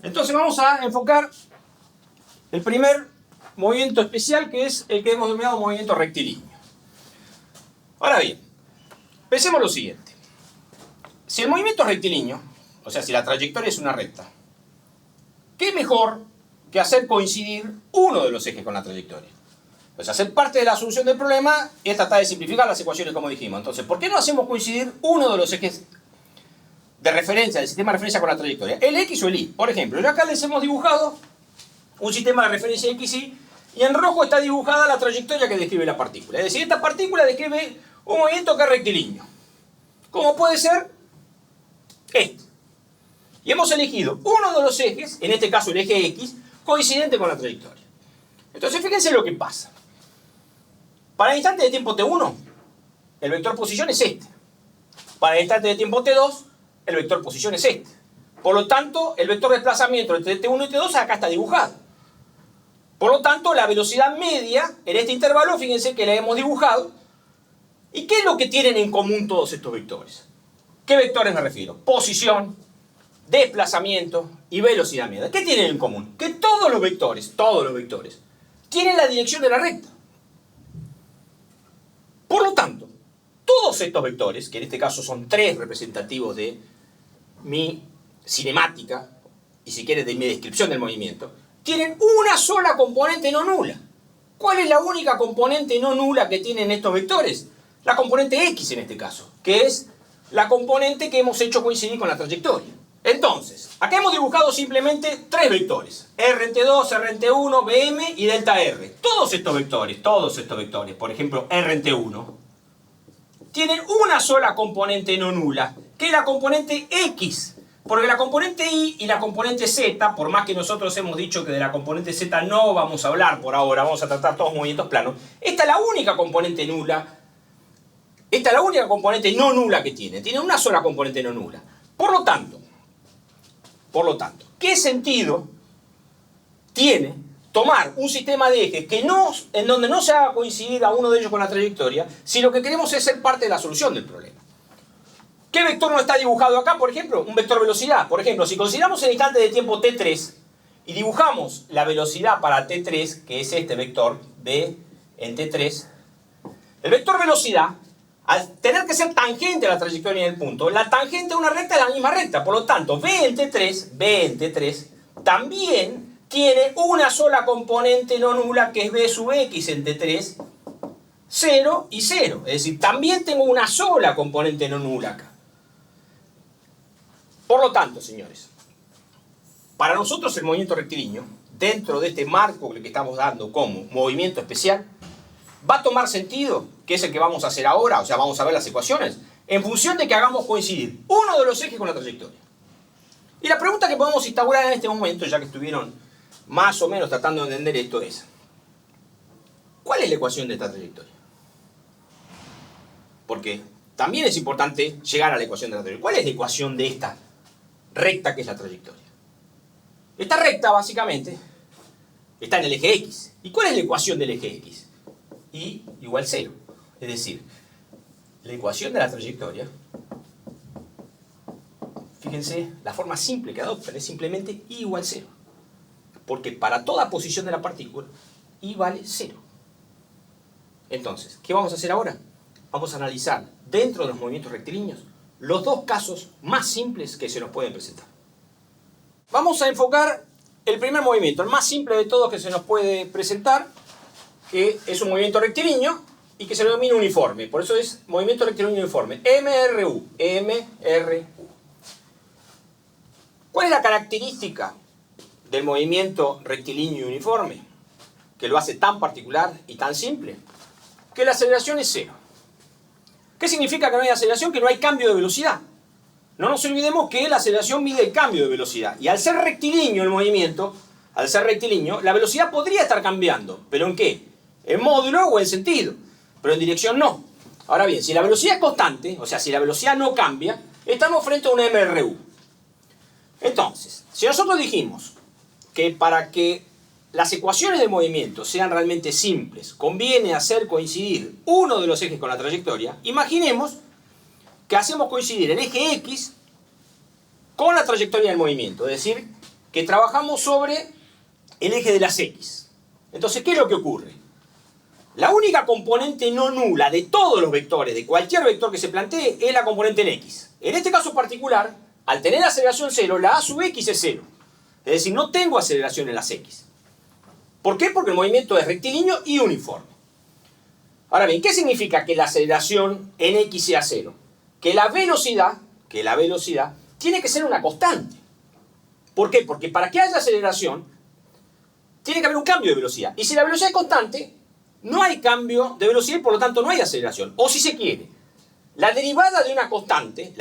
Entonces vamos a enfocar el primer movimiento especial, que es el que hemos denominado movimiento rectilíneo. Ahora bien, pensemos lo siguiente. Si el movimiento es rectilíneo, o sea, si la trayectoria es una recta, ¿qué mejor que hacer coincidir uno de los ejes con la trayectoria? Pues hacer parte de la solución del problema es tratar de simplificar las ecuaciones como dijimos. Entonces, ¿por qué no hacemos coincidir uno de los ejes de referencia, del sistema de referencia con la trayectoria? El X o el Y. Por ejemplo, yo acá les hemos dibujado un sistema de referencia XY y en rojo está dibujada la trayectoria que describe la partícula. Es decir, esta partícula describe un movimiento que es rectilíneo. ¿Cómo puede ser? Este. Y hemos elegido uno de los ejes, en este caso el eje X, coincidente con la trayectoria. Entonces, fíjense lo que pasa. Para el instante de tiempo t1, el vector posición es este. Para el instante de tiempo t2, el vector posición es este. Por lo tanto, el vector de desplazamiento entre t1 y t2 acá está dibujado. Por lo tanto, la velocidad media en este intervalo, fíjense que la hemos dibujado. ¿Y qué es lo que tienen en común todos estos vectores? ¿Qué vectores me refiero? Posición, desplazamiento y velocidad media. ¿Qué tienen en común? Que todos los vectores, tienen la dirección de la recta. Por lo tanto, todos estos vectores, que en este caso son tres representativos de mi cinemática, y si quieres de mi descripción del movimiento, tienen una sola componente no nula. ¿Cuál es la única componente no nula que tienen estos vectores? La componente X en este caso, que es la componente que hemos hecho coincidir con la trayectoria. Entonces, acá hemos dibujado simplemente tres vectores: RT2, RT1, BM y delta R. Todos estos vectores, por ejemplo, RT1, tienen una sola componente no nula, que es la componente X. Porque la componente Y y la componente Z, por más que nosotros hemos dicho que de la componente Z no vamos a hablar por ahora, vamos a tratar todos movimientos planos, esta es la única componente nula. Esta es la única componente no nula que tiene. Tiene una sola componente no nula. Por lo tanto, ¿qué sentido tiene tomar un sistema de ejes en donde no se haga coincidir a uno de ellos con la trayectoria, si lo que queremos es ser parte de la solución del problema? ¿Qué vector no está dibujado acá, por ejemplo? Un vector velocidad. Por ejemplo, si consideramos el instante de tiempo t3 y dibujamos la velocidad para t3, que es este vector, b en t3, el vector velocidad, al tener que ser tangente a la trayectoria en el punto, la tangente a una recta es la misma recta. Por lo tanto, b en t3 también tiene una sola componente no nula, que es b sub x en t3, 0 y 0. Es decir, también tengo una sola componente no nula acá. Por lo tanto, señores, para nosotros el movimiento rectilíneo, dentro de este marco que estamos dando como movimiento especial, va a tomar sentido, que es el que vamos a hacer ahora, o sea, vamos a ver las ecuaciones, en función de que hagamos coincidir uno de los ejes con la trayectoria. Y la pregunta que podemos instaurar en este momento, ya que estuvieron más o menos tratando de entender esto, es: ¿cuál es la ecuación de esta trayectoria? Porque también es importante llegar a la ecuación de la trayectoria. ¿Cuál es la ecuación de esta recta que es la trayectoria? Esta recta, básicamente, está en el eje X. ¿Y cuál es la ecuación del eje X? Y igual 0. Es decir, la ecuación de la trayectoria, fíjense, la forma simple que adoptan es simplemente Y igual 0. Porque para toda posición de la partícula, Y vale 0. Entonces, ¿qué vamos a hacer ahora? Vamos a analizar, dentro de los movimientos rectilíneos, los dos casos más simples que se nos pueden presentar. Vamos a enfocar el primer movimiento, el más simple de todos que se nos puede presentar, que es un movimiento rectilíneo y que se denomina uniforme. Por eso es movimiento rectilíneo uniforme. MRU. ¿Cuál es la característica del movimiento rectilíneo uniforme que lo hace tan particular y tan simple? Que la aceleración es 0. ¿Qué significa que no hay aceleración? Que no hay cambio de velocidad. No nos olvidemos que la aceleración mide el cambio de velocidad. Y al ser rectilíneo el movimiento, la velocidad podría estar cambiando. ¿Pero en qué? En módulo o en sentido. Pero en dirección no. Ahora bien, si la velocidad es constante, o sea, si la velocidad no cambia, estamos frente a un MRU. Entonces, si nosotros dijimos que para que las ecuaciones de movimiento sean realmente simples, conviene hacer coincidir uno de los ejes con la trayectoria, imaginemos que hacemos coincidir el eje X con la trayectoria del movimiento. Es decir, que trabajamos sobre el eje de las X. Entonces, ¿qué es lo que ocurre? La única componente no nula de todos los vectores, de cualquier vector que se plantee, es la componente en X. En este caso particular, al tener aceleración 0, la A sub X es 0. Es decir, no tengo aceleración en las X. ¿Por qué? Porque el movimiento es rectilíneo y uniforme. Ahora bien, ¿qué significa que la aceleración en X sea 0? Que la velocidad tiene que ser una constante. ¿Por qué? Porque para que haya aceleración, tiene que haber un cambio de velocidad. Y si la velocidad es constante, no hay cambio de velocidad y por lo tanto no hay aceleración. O si se quiere, la derivada de una constante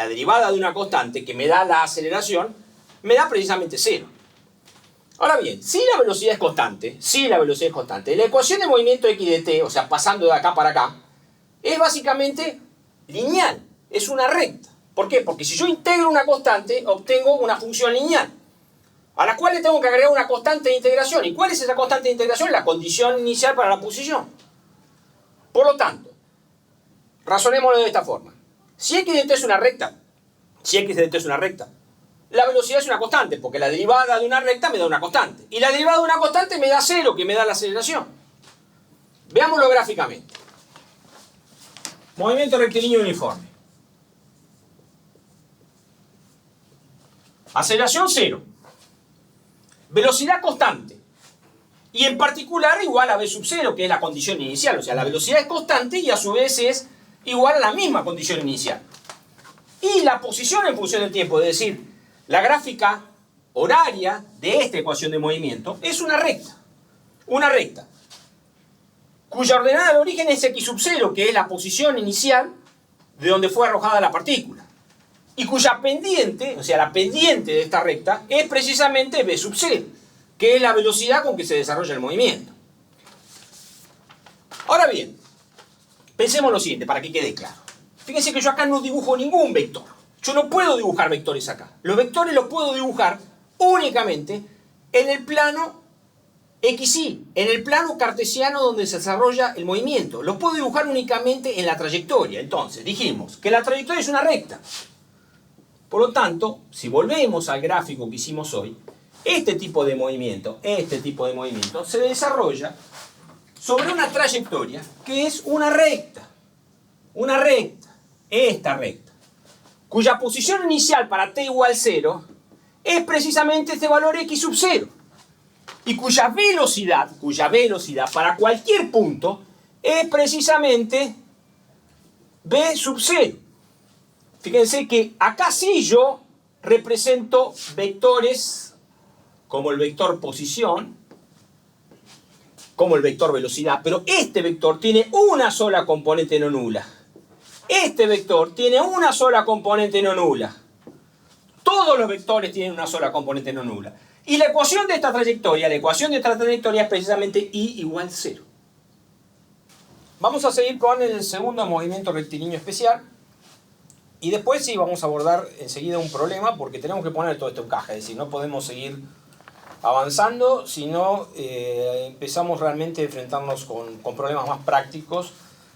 que me da la aceleración, me da precisamente 0. Ahora bien, si la velocidad es constante, la ecuación de movimiento x de t, o sea, pasando de acá para acá, es básicamente lineal, es una recta. ¿Por qué? Porque si yo integro una constante, obtengo una función lineal, a la cual le tengo que agregar una constante de integración. ¿Y cuál es esa constante de integración? La condición inicial para la posición. Por lo tanto, razonémoslo de esta forma. Si x de t es una recta, la velocidad es una constante, porque la derivada de una recta me da una constante. Y la derivada de una constante me da 0, que me da la aceleración. Veámoslo gráficamente. Movimiento rectilíneo uniforme. Aceleración 0. Velocidad constante. Y en particular igual a v sub 0, que es la condición inicial. O sea, la velocidad es constante y a su vez es igual a la misma condición inicial. Y la posición en función del tiempo, es decir, la gráfica horaria de esta ecuación de movimiento es una recta. Una recta cuya ordenada de origen es x sub 0, que es la posición inicial de donde fue arrojada la partícula. Y cuya pendiente, o sea, la pendiente de esta recta, es precisamente v sub 0, que es la velocidad con que se desarrolla el movimiento. Ahora bien, pensemos lo siguiente para que quede claro. Fíjense que yo acá no dibujo ningún vector. Yo no puedo dibujar vectores acá. Los vectores los puedo dibujar únicamente en el plano XY, en el plano cartesiano donde se desarrolla el movimiento. Los puedo dibujar únicamente en la trayectoria. Entonces, dijimos que la trayectoria es una recta. Por lo tanto, si volvemos al gráfico que hicimos hoy, este tipo de movimiento se desarrolla sobre una trayectoria que es una recta, esta recta, cuya posición inicial para t igual 0 es precisamente este valor x sub 0, y cuya velocidad para cualquier punto es precisamente v sub 0. Fíjense que acá sí yo represento vectores como el vector posición, como el vector velocidad, pero este vector tiene una sola componente no nula. Todos los vectores tienen una sola componente no nula. Y la ecuación de esta trayectoria es precisamente y igual 0. Vamos a seguir con el segundo movimiento rectilíneo especial. Y después sí vamos a abordar enseguida un problema, porque tenemos que poner todo esto en caja. Es decir, no podemos seguir avanzando si no empezamos realmente a enfrentarnos con problemas más prácticos,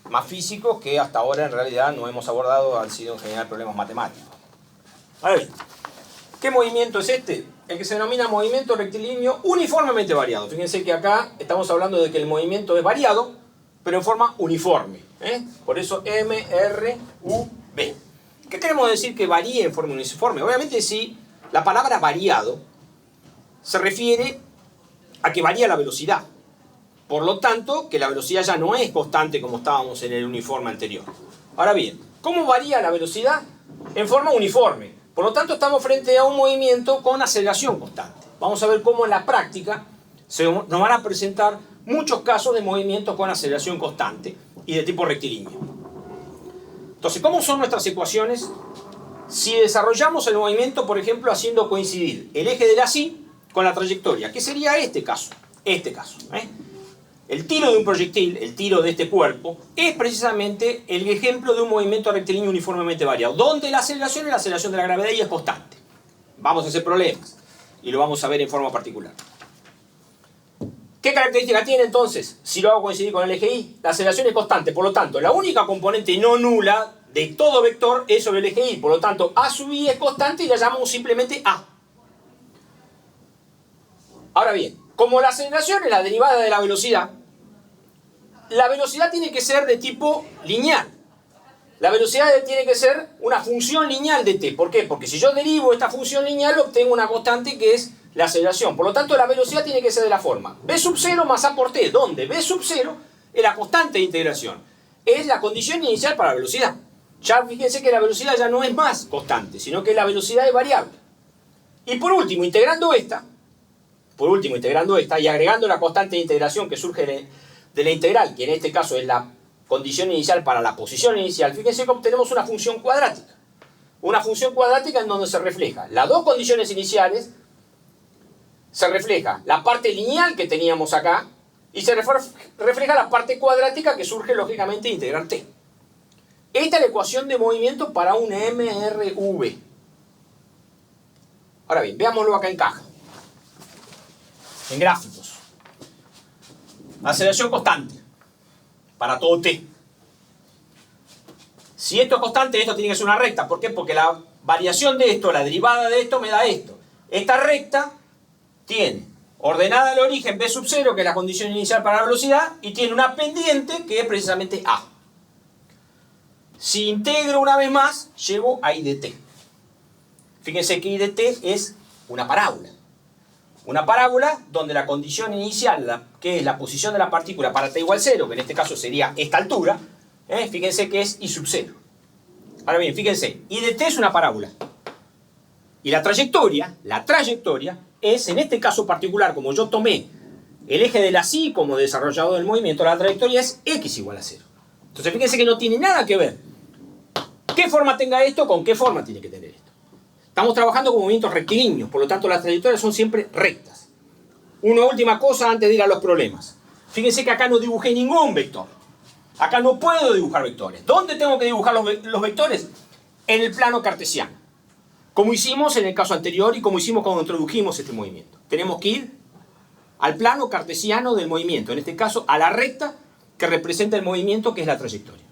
más físicos, que hasta ahora en realidad no hemos abordado, han sido en general problemas matemáticos. A ver, ¿qué movimiento es este? El que se denomina movimiento rectilíneo uniformemente variado. Fíjense que acá estamos hablando de que el movimiento es variado, pero en forma uniforme. Por eso M, R, U, B. ¿Qué queremos decir que varíe en forma uniforme? Obviamente sí, la palabra variado se refiere a que varía la velocidad. Por lo tanto, que la velocidad ya no es constante como estábamos en el uniforme anterior. Ahora bien, ¿cómo varía la velocidad? En forma uniforme. Por lo tanto, estamos frente a un movimiento con aceleración constante. Vamos a ver cómo en la práctica nos van a presentar muchos casos de movimientos con aceleración constante y de tipo rectilíneo. Entonces, ¿cómo son nuestras ecuaciones? Si desarrollamos el movimiento, por ejemplo, haciendo coincidir el eje de la Y con la trayectoria, ¿qué sería este caso? El tiro de un proyectil, el tiro de este cuerpo, es precisamente el ejemplo de un movimiento rectilíneo uniformemente variado, donde la aceleración es la aceleración de la gravedad y es constante. Vamos a hacer problemas, y lo vamos a ver en forma particular. ¿Qué característica tiene entonces? Si lo hago coincidir con el eje Y, la aceleración es constante, por lo tanto, la única componente no nula de todo vector es sobre el eje Y, por lo tanto, A sub I es constante y la llamamos simplemente A. Ahora bien, como la aceleración es la derivada de la velocidad tiene que ser de tipo lineal. La velocidad tiene que ser una función lineal de t. ¿Por qué? Porque si yo derivo esta función lineal, obtengo una constante que es la aceleración. Por lo tanto, la velocidad tiene que ser de la forma b sub 0 más a por t, donde b sub 0 es la constante de integración. Es la condición inicial para la velocidad. Ya fíjense que la velocidad ya no es más constante, sino que la velocidad es variable. Y por último, integrando esta y agregando la constante de integración que surge de la integral, que en este caso es la condición inicial para la posición inicial, fíjense que obtenemos una función cuadrática. Una función cuadrática en donde se refleja las dos condiciones iniciales, se refleja la parte lineal que teníamos acá, y se refleja la parte cuadrática que surge lógicamente de integrar t. Esta es la ecuación de movimiento para un MRV. Ahora bien, veámoslo acá en caja. En gráficos. Aceleración constante para todo t. Si esto es constante, esto tiene que ser una recta. ¿Por qué? Porque la variación de esto, la derivada de esto, me da esto. Esta recta tiene ordenada al origen b sub 0, que es la condición inicial para la velocidad, y tiene una pendiente que es precisamente a. Si integro una vez más, llego a I de t. Fíjense que I de t es una parábola. Una parábola donde la condición inicial, que es la posición de la partícula para t igual 0, que en este caso sería esta altura, fíjense que es I sub 0. Ahora bien, fíjense, I de t es una parábola. Y la trayectoria es, en este caso particular, como yo tomé el eje de la Y como desarrollador del movimiento, la trayectoria es x igual a 0. Entonces fíjense que no tiene nada que ver qué forma tenga esto con qué forma tiene que tener esto. Estamos trabajando con movimientos rectilíneos, por lo tanto las trayectorias son siempre rectas. Una última cosa antes de ir a los problemas. Fíjense que acá no dibujé ningún vector. Acá no puedo dibujar vectores. ¿Dónde tengo que dibujar los vectores? En el plano cartesiano. Como hicimos en el caso anterior y como hicimos cuando introdujimos este movimiento. Tenemos que ir al plano cartesiano del movimiento. En este caso, a la recta que representa el movimiento, que es la trayectoria.